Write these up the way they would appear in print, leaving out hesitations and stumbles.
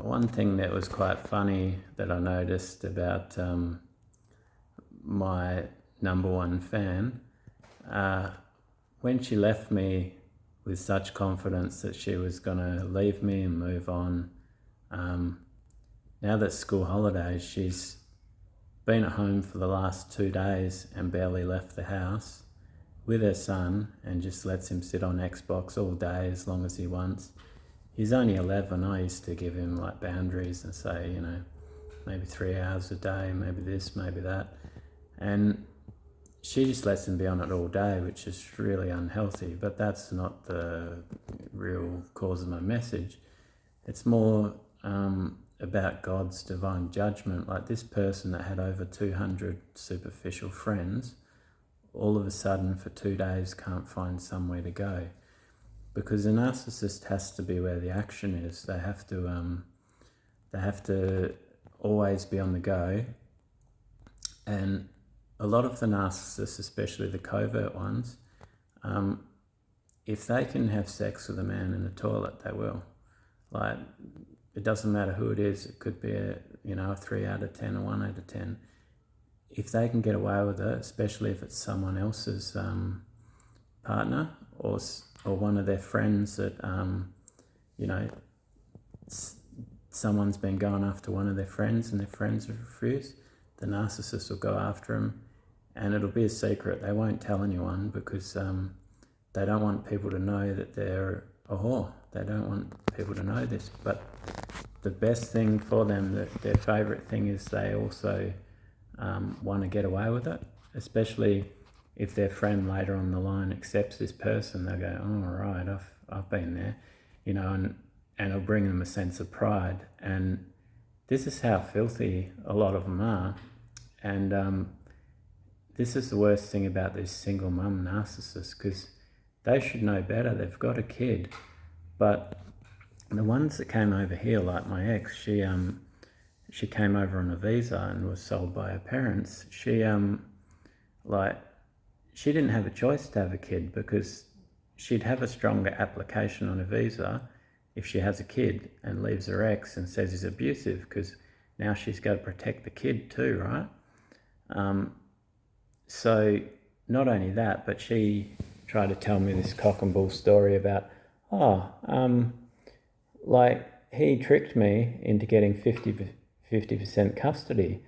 One thing that was quite funny that I noticed about my number one fan, when she left me with such confidence that she was going to leave me and move on, now that school holidays, she's been at home for the last 2 days and barely left the house with her son and just lets him sit on Xbox all day as long as he wants. He's only 11. I used to give him like boundaries and say, maybe 3 hours a day, maybe this, maybe that. And she just lets him be on it all day, which is really unhealthy. But that's not the real cause of my message. It's more about God's divine judgment. Like this person that had over 200 superficial friends, all of a sudden for 2 days can't find somewhere to go. Because a narcissist has to be where the action is. They have to always be on the go. And a lot of the narcissists, especially the covert ones, if they can have sex with a man in the toilet, they will. Like, it doesn't matter who it is. It could be a 3 out of 10 or 1 out of 10. If they can get away with it, especially if it's someone else's partner or one of their friends that, someone's been going after one of their friends and their friends have refused, the narcissist will go after them and it'll be a secret. They won't tell anyone because they don't want people to know that they're a whore. They don't want people to know this. But the best thing for them, their favourite thing is they also want to get away with it, especially if their friend later on the line accepts this person. They'll go, oh, all right, I've been there, and it'll bring them a sense of pride. And this is how filthy a lot of them are. And this is the worst thing about these single mum narcissists, because they should know better. They've got a kid. But the ones that came over here, like my ex, she came over on a visa and was sold by her parents. She didn't have a choice to have a kid because she'd have a stronger application on a visa if she has a kid and leaves her ex and says he's abusive, because now she's got to protect the kid too, right? So not only that, but she tried to tell me this cock and bull story about, he tricked me into getting 50% custody.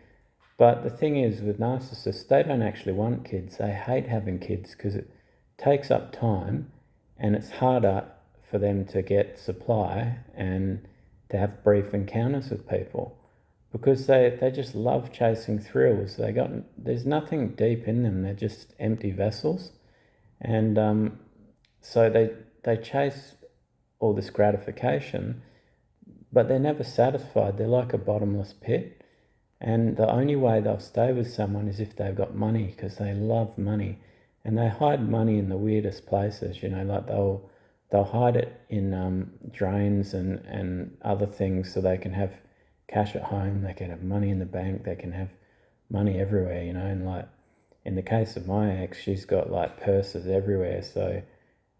But the thing is, with narcissists, they don't actually want kids. They hate having kids because it takes up time and it's harder for them to get supply and to have brief encounters with people, because they just love chasing thrills. There's nothing deep in them. They're just empty vessels. And so they chase all this gratification, but they're never satisfied. They're like a bottomless pit. And the only way they'll stay with someone is if they've got money, because they love money. And they hide money in the weirdest places, like they'll hide it in drains and other things so they can have cash at home, they can have money in the bank, they can have money everywhere, and like in the case of my ex, she's got like purses everywhere. So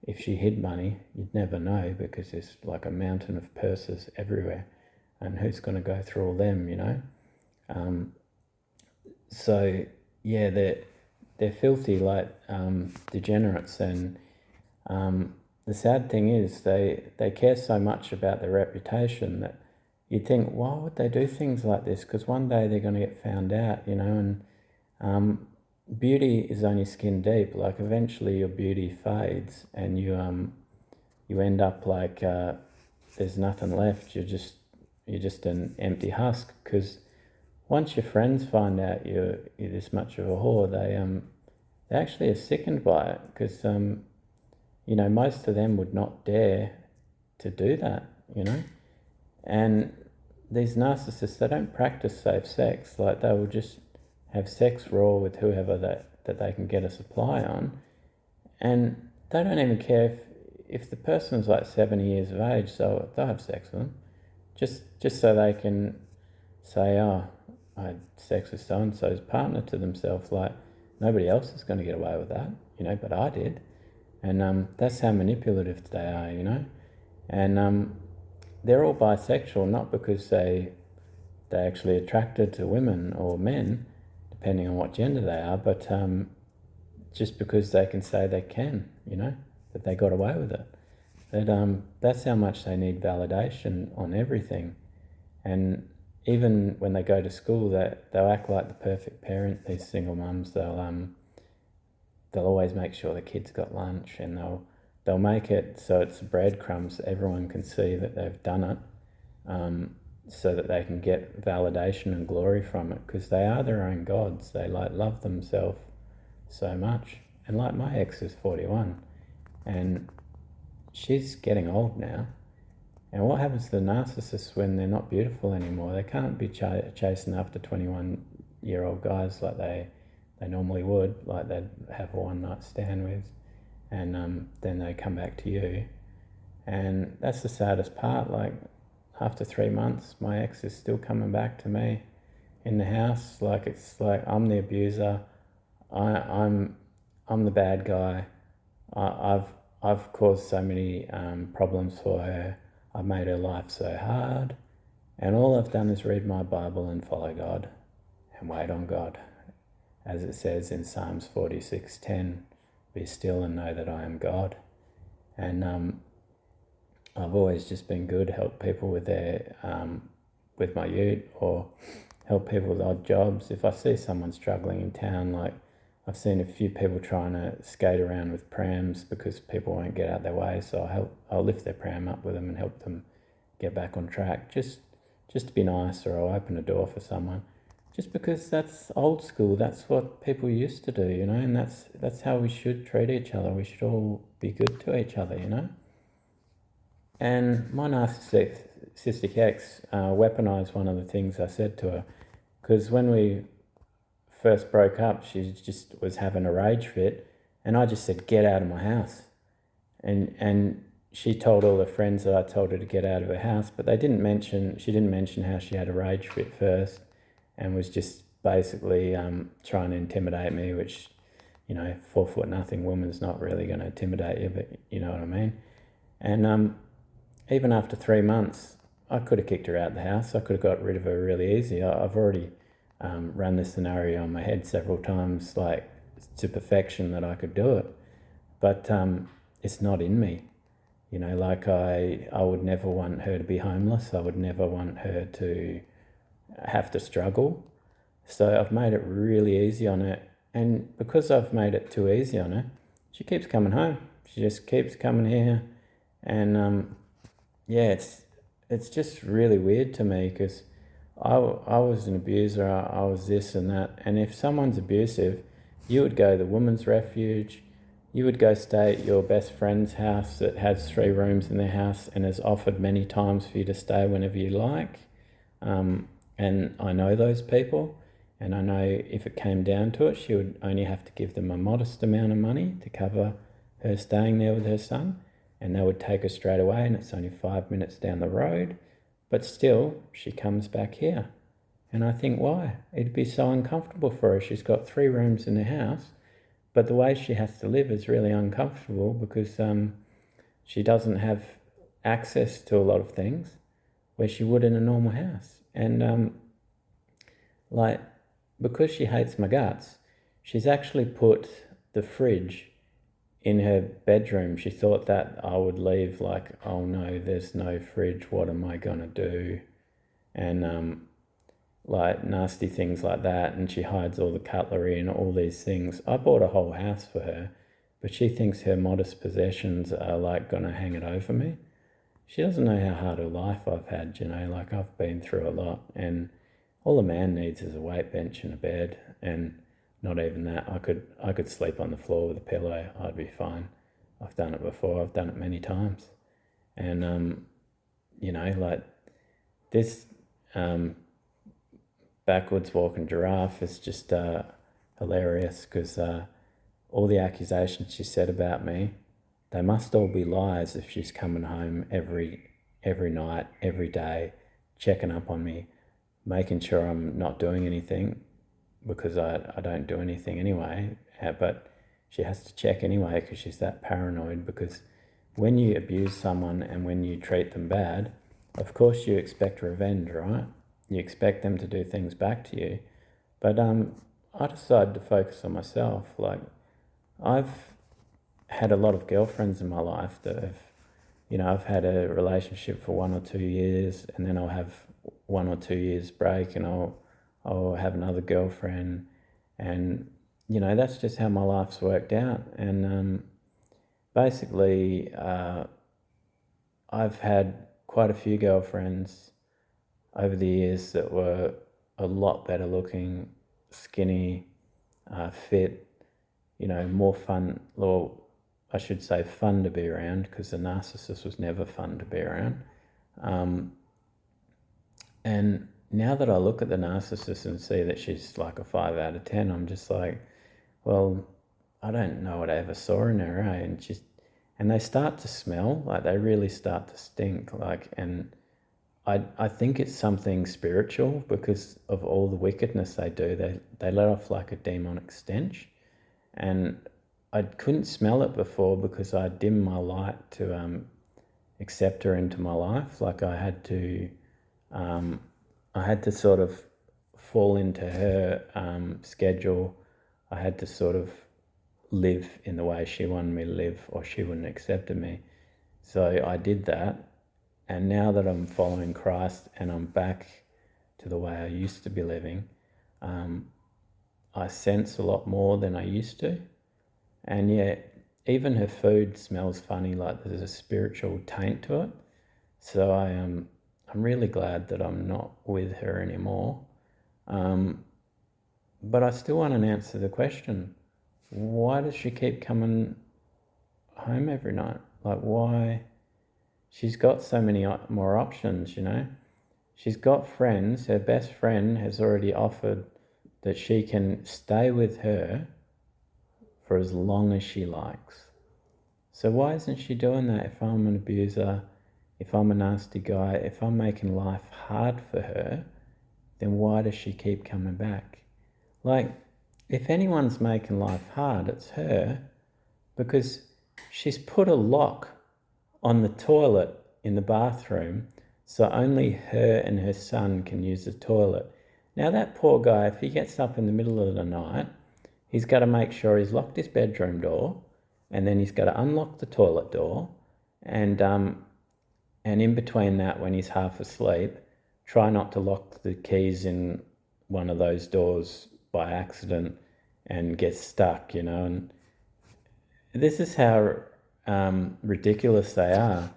if she hid money, you'd never know, because there's like a mountain of purses everywhere. And who's going to go through all them, So yeah, they're filthy, like degenerates. And the sad thing is they care so much about their reputation that you'd think, why would they do things like this? Because one day they're going to get found out, and beauty is only skin deep. Like eventually your beauty fades and you end up like there's nothing left. You're just an empty husk, because once your friends find out you're this much of a whore, they actually are sickened by it, because most of them would not dare to do that, And these narcissists, they don't practice safe sex. Like they will just have sex raw with whoever that they can get a supply on, and they don't even care if the person's like 70 years of age. So they'll have sex with them, just so they can say, oh, I had sex with so-and-so's partner to themselves. Like nobody else is going to get away with that, but I did. And that's how manipulative they are, And they're all bisexual, not because they're actually attracted to women or men, depending on what gender they are, but just because they can say they can, that they got away with it. That's how much they need validation on everything. And even when they go to school, they'll act like the perfect parent. These single mums, they'll always make sure the kids got lunch, and they'll make it so it's breadcrumbs. Everyone can see that they've done it, so that they can get validation and glory from it, because they are their own gods. They love themselves so much. And like, my ex is 41, and she's getting old now. And what happens to the narcissists when they're not beautiful anymore? They can't be chasing after 21-year-old guys like they normally would, like they'd have a one-night stand with, and then they come back to you. And that's the saddest part. Like, after 3 months, my ex is still coming back to me in the house. Like, it's like I'm the abuser. I'm the bad guy. I've caused so many problems for her. I've made her life so hard, and all I've done is read my Bible and follow God and wait on God. As it says in Psalms 46:10, be still and know that I am God. And I've always just been good, help people with with my ute, or help people with odd jobs. If I see someone struggling in town, like I've seen a few people trying to skate around with prams because people won't get out their way, so I'll lift their pram up with them and help them get back on track, just to be nice, or I'll open a door for someone, just because that's old school. That's what people used to do, and that's how we should treat each other. We should all be good to each other, And my narcissistic ex weaponized one of the things I said to her, because when we first broke up, she just was having a rage fit, and I just said, get out of my house. And she told all her friends that I told her to get out of her house, but she didn't mention how she had a rage fit first, and was just basically trying to intimidate me, which, 4'0" woman's not really going to intimidate you, but you know what I mean. And even after 3 months, I could have kicked her out of the house. I could have got rid of her really easy. I've already run this scenario on my head several times, like to perfection, that I could do it, but it's not in me. Like I would never want her to be homeless. I would never want her to have to struggle. So I've made it really easy on her, and because I've made it too easy on her, she keeps coming home. She just keeps coming here, and it's just really weird to me, because I was an abuser. I was this and that. And if someone's abusive, you would go to the women's refuge. You would go stay at your best friend's house that has 3 rooms in their house and has offered many times for you to stay whenever you like. And I know those people, and I know if it came down to it, she would only have to give them a modest amount of money to cover her staying there with her son, and they would take her straight away, and it's only 5 minutes down the road. But still, she comes back here. And I think, why? It'd be so uncomfortable for her. She's got 3 rooms in the house, but the way she has to live is really uncomfortable, because she doesn't have access to a lot of things where she would in a normal house. And because she hates my guts, she's actually put the fridge in her bedroom. She thought that I would leave, like, oh no, there's no fridge, what am I gonna do? And nasty things like that. And she hides all the cutlery and all these things. I bought a whole house for her, but she thinks her modest possessions are like gonna hang it over me. She doesn't know how hard a life I've had, like I've been through a lot, and all a man needs is a weight bench and a bed, and not even that. I could sleep on the floor with a pillow. I'd be fine. I've done it before. I've done it many times. And, like this backwards walking giraffe is just hilarious, because all the accusations she said about me, they must all be lies if she's coming home every night, every day, checking up on me, making sure I'm not doing anything, because I don't do anything anyway, but she has to check anyway, because she's that paranoid. Because when you abuse someone and when you treat them bad, of course you expect revenge, right? You expect them to do things back to you. But I decided to focus on myself. Like, I've had a lot of girlfriends in my life that have, I've had a relationship for 1 or 2 years, and then I'll have 1 or 2 years break, and I'll have another girlfriend, and that's just how my life's worked out. And basically, I've had quite a few girlfriends over the years that were a lot better looking, skinny, fit, more fun, or I should say fun to be around, because the narcissist was never fun to be around. And now that I look at the narcissist and see that she's like a 5 out of 10, I'm just like, well, I don't know what I ever saw in her, eh? And they start to smell, like they really start to stink, like, and I think it's something spiritual because of all the wickedness they do. They let off like a demonic stench, and I couldn't smell it before because I dimmed my light to accept her into my life. Like I had to sort of fall into her schedule. I had to sort of live in the way she wanted me to live, or she wouldn't have accepted me. So I did that. And now that I'm following Christ and I'm back to the way I used to be living, I sense a lot more than I used to. And yeah, even her food smells funny, like there's a spiritual taint to it. So I'm really glad that I'm not with her anymore. But I still want an answer to the question, why does she keep coming home every night? Like, why? She's got so many more options, She's got friends. Her best friend has already offered that she can stay with her for as long as she likes. So why isn't she doing that? If I'm an abuser, if I'm a nasty guy, if I'm making life hard for her, then why does she keep coming back? Like, if anyone's making life hard, it's her, because she's put a lock on the toilet in the bathroom, so only her and her son can use the toilet. Now that poor guy, if he gets up in the middle of the night, he's got to make sure he's locked his bedroom door, and then he's got to unlock the toilet door, and in between that, when he's half asleep, try not to lock the keys in one of those doors by accident and get stuck, and this is how ridiculous they are.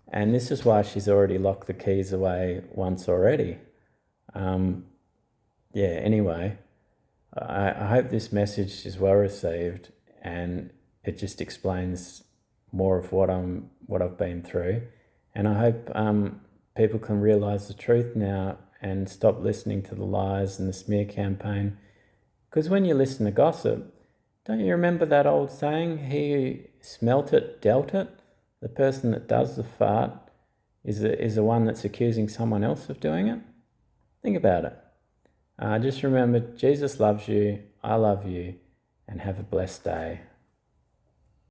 And this is why she's already locked the keys away once already. Anyway, I hope this message is well received, and it just explains more of what I've been through. And I hope people can realise the truth now and stop listening to the lies and the smear campaign. Because when you listen to gossip, don't you remember that old saying, he who smelt it, dealt it? The person that does the fart is the one that's accusing someone else of doing it. Think about it. Just remember, Jesus loves you, I love you, and have a blessed day.